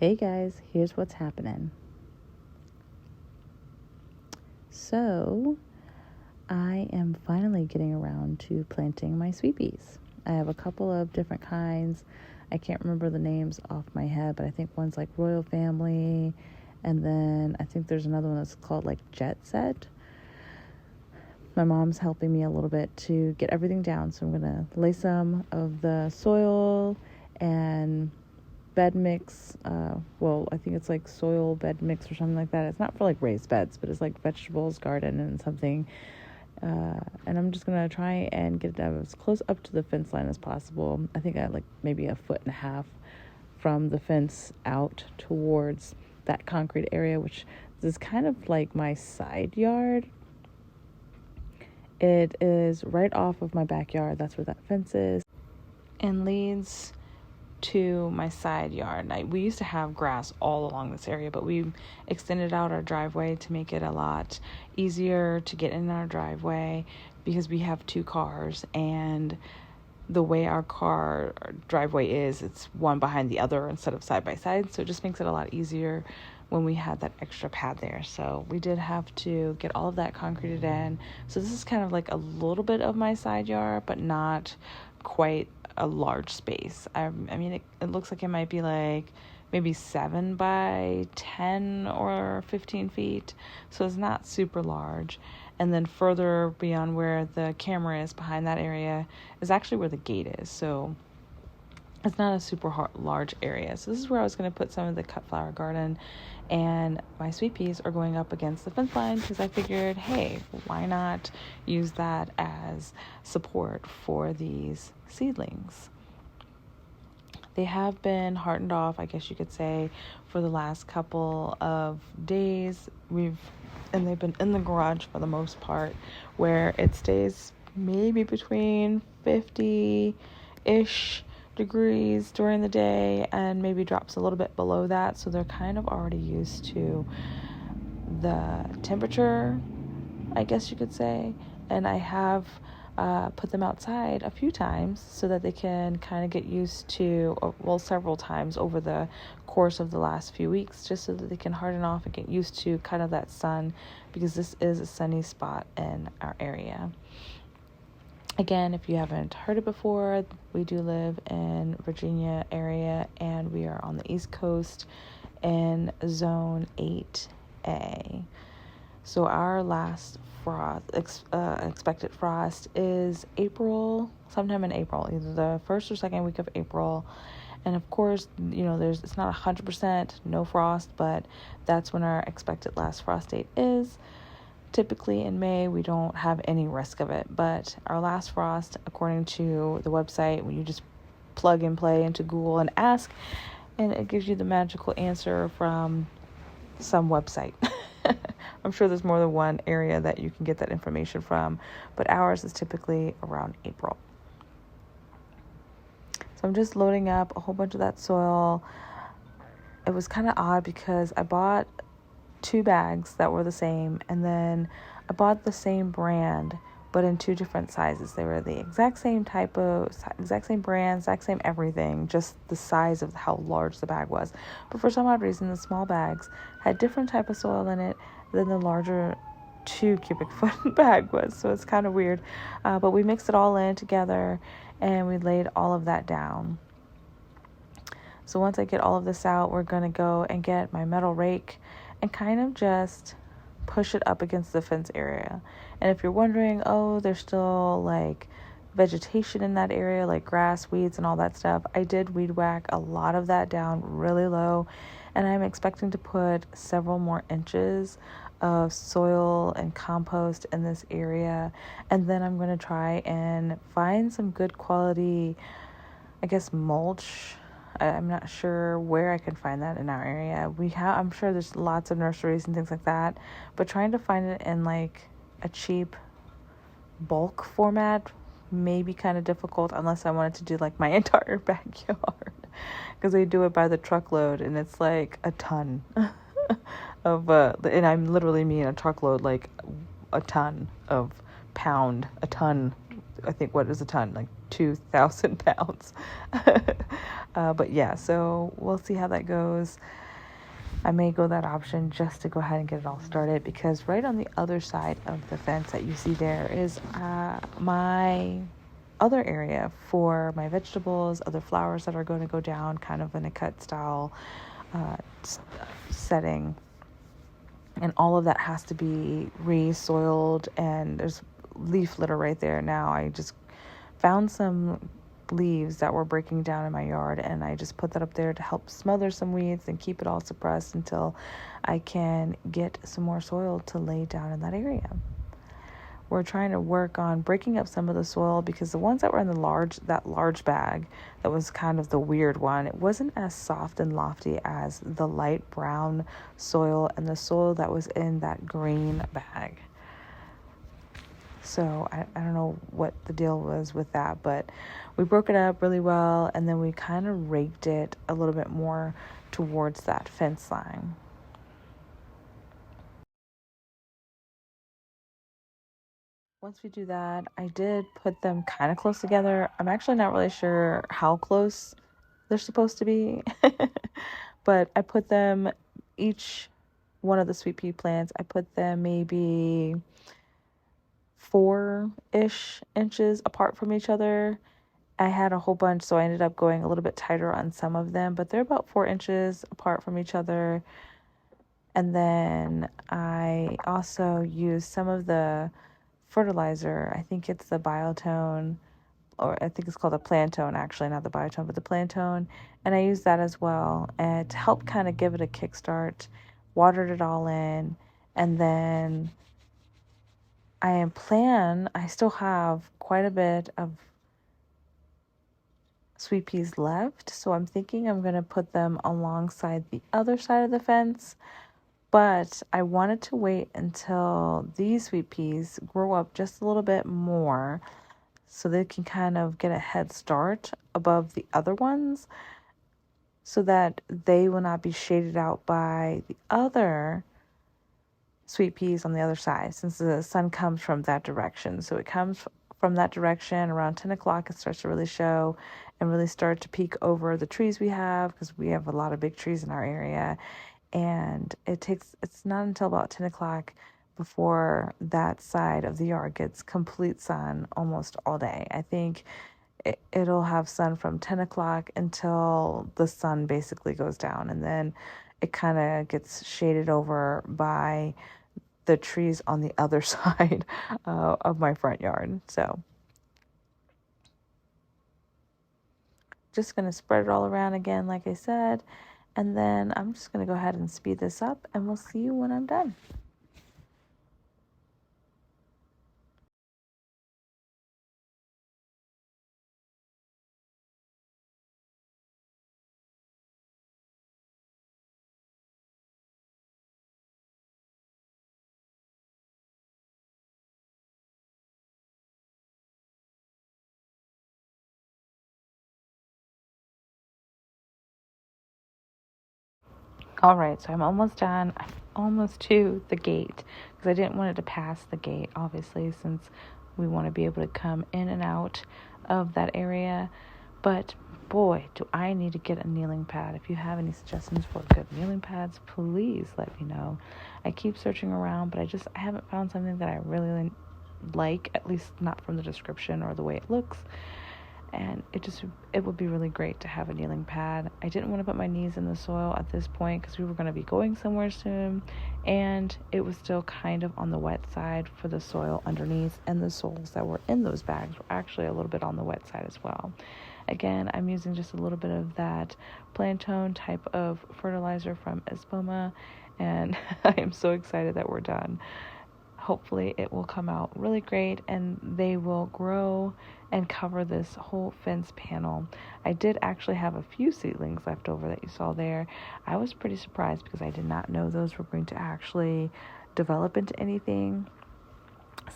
Hey guys, here's what's happening. So, I am finally getting around to planting my sweet peas. I have a couple of different kinds. I can't remember the names off my head, but I think one's like Royal Family, and then I think there's another one that's called like Jet Set. My mom's helping me a little bit to get everything down, so I'm going to lay some of the soil and bed mix. I think it's like soil bed mix or something like that. It's not for like raised beds, but it's like vegetables, garden, and something. And I'm just gonna try and get it as close up to the fence line as possible. I think I like maybe 1.5 feet from the fence out towards that concrete area, which is kind of like my side yard. It is right off of my backyard. That's where that fence is, and leads to my side yard. We used to have grass all along this area, but we extended out our driveway to make it a lot easier to get in our driveway because we have 2 cars, and the way our driveway is, it's one behind the other instead of side by side, so it just makes it a lot easier when we had that extra pad there. So we did have to get all of that concreted in. So this is kind of like a little bit of my side yard, but not quite a large space. I mean, it looks like it might be like maybe 7 by 10 or 15 feet. So it's not super large. And then further beyond where the camera is, behind that area, is actually where the gate is. So it's not a super large area. So this is where I was going to put some of the cut flower garden, and my sweet peas are going up against the fence line because I figured, hey, why not use that as support for these seedlings? They have been hardened off, I guess you could say, for the last couple of days. And they've been in the garage for the most part, where it stays maybe between 50-ish degrees during the day and maybe drops a little bit below that. So they're kind of already used to the temperature, I guess you could say. And I have put them outside a few times so that they can kind of get used to, several times over the course of the last few weeks, just so that they can harden off and get used to kind of that sun, because this is a sunny spot in our area. Again, if you haven't heard it before, we do live in Virginia area, and we are on the East Coast in Zone 8A. So our last expected frost is sometime in April, either the first or second week of April. And of course, it's not 100% no frost, but that's when our expected last frost date is. Typically in May, we don't have any risk of it, but our last frost, according to the website, when you just plug and play into Google and ask, and it gives you the magical answer from some website. I'm sure there's more than one area that you can get that information from, but ours is typically around April. So I'm just loading up a whole bunch of that soil. It was kind of odd because I bought 2 bags that were the same, and then I bought the same brand but in 2 different sizes. They were the exact same exact same brand, exact same everything, just the size of how large the bag was. But for some odd reason, the small bags had different type of soil in it than the larger 2 cubic foot bag was. So it's kind of weird. But we mixed it all in together and we laid all of that down. So once I get all of this out, we're going to go and get my metal rake and kind of just push it up against the fence area. And if you're wondering, there's still like vegetation in that area, like grass, weeds, and all that stuff, I did weed whack a lot of that down really low, and I'm expecting to put several more inches of soil and compost in this area. And then I'm going to try and find some good quality, I guess, mulch. I'm not sure where I can find that in our area. I'm sure there's lots of nurseries and things like that, but trying to find it in like a cheap bulk format may be kind of difficult unless I wanted to do like my entire backyard, because they do it by the truckload and it's like a ton of, and I'm literally mean a truckload, like a ton of pound, a ton. I think, what is a ton? Like 2,000 pounds But yeah, so we'll see how that goes. I may go that option just to go ahead and get it all started, because right on the other side of the fence that you see there is my other area for my vegetables, other flowers that are going to go down kind of in a cut style uh, setting. And all of that has to be re-soiled, and there's leaf litter right there now. I just found some leaves that were breaking down in my yard, and I just put that up there to help smother some weeds and keep it all suppressed until I can get some more soil to lay down in that area. We're trying to work on breaking up some of the soil, because the ones that were in that large bag, that was kind of the weird one, it wasn't as soft and lofty as the light brown soil and the soil that was in that green bag. So I don't know what the deal was with that, but we broke it up really well, and then we kind of raked it a little bit more towards that fence line. Once we do that, I did put them kind of close together. I'm actually not really sure how close they're supposed to be, but I put them, each one of the sweet pea plants, I put them maybe 4-ish inches apart from each other. I had a whole bunch, so I ended up going a little bit tighter on some of them, but they're about 4 inches apart from each other. And then I also used some of the fertilizer. I think it's the Biotone, or I think it's called the Plantone, actually, not the Biotone, but the Plantone. And I used that as well, and to help kind of give it a kickstart. Watered it all in, and then I still have quite a bit of sweet peas left, so I'm thinking I'm going to put them alongside the other side of the fence. But I wanted to wait until these sweet peas grow up just a little bit more, so they can kind of get a head start above the other ones, so that they will not be shaded out by the other sweet peas on the other side, since the sun comes from that direction. So it comes from that direction around 10 o'clock. It starts to really show and really start to peek over the trees we have, because we have a lot of big trees in our area. And it's not until about 10 o'clock before that side of the yard gets complete sun almost all day. I think it'll have sun from 10 o'clock until the sun basically goes down, and then it kind of gets shaded over by the trees on the other side of my front yard. So just going to spread it all around again, like I said, and then I'm just going to go ahead and speed this up, and we'll see you when I'm done. All right, so I'm almost done. I'm almost to the gate, because I didn't want it to pass the gate, obviously, since we want to be able to come in and out of that area. But boy, do I need to get a kneeling pad. If you have any suggestions for good kneeling pads, please let me know. I keep searching around, but I haven't found something that I really like, at least not from the description or the way it looks. And it would be really great to have a kneeling pad. I didn't want to put my knees in the soil at this point, because we were going to be going somewhere soon, and it was still kind of on the wet side for the soil underneath, and the soils that were in those bags were actually a little bit on the wet side as well. Again, I'm using just a little bit of that Plantone type of fertilizer from Espoma, and I am so excited that we're done. Hopefully it will come out really great, and they will grow and cover this whole fence panel. I did actually have a few seedlings left over that you saw there. I was pretty surprised, because I did not know those were going to actually develop into anything.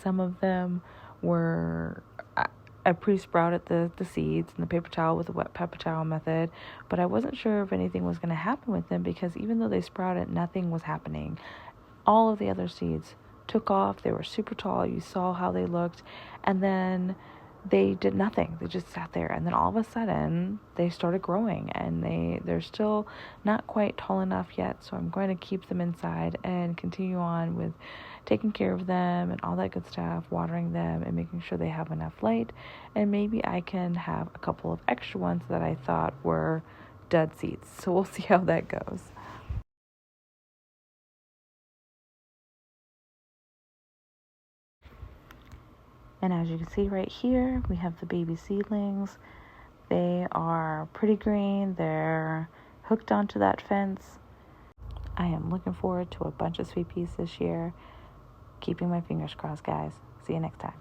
Some of them were, I pre-sprouted the seeds in the paper towel with the wet paper towel method, but I wasn't sure if anything was going to happen with them, because even though they sprouted, nothing was happening. All of the other seeds took off. They were super tall. You saw how they looked. And then they did nothing. They just sat there, and then all of a sudden they started growing, and they're still not quite tall enough yet, so I'm going to keep them inside and continue on with taking care of them and all that good stuff, watering them and making sure they have enough light, and maybe I can have a couple of extra ones that I thought were dud seeds. So we'll see how that goes. And as you can see right here, we have the baby seedlings. They are pretty green. They're hooked onto that fence. I am looking forward to a bunch of sweet peas this year. Keeping my fingers crossed, guys. See you next time.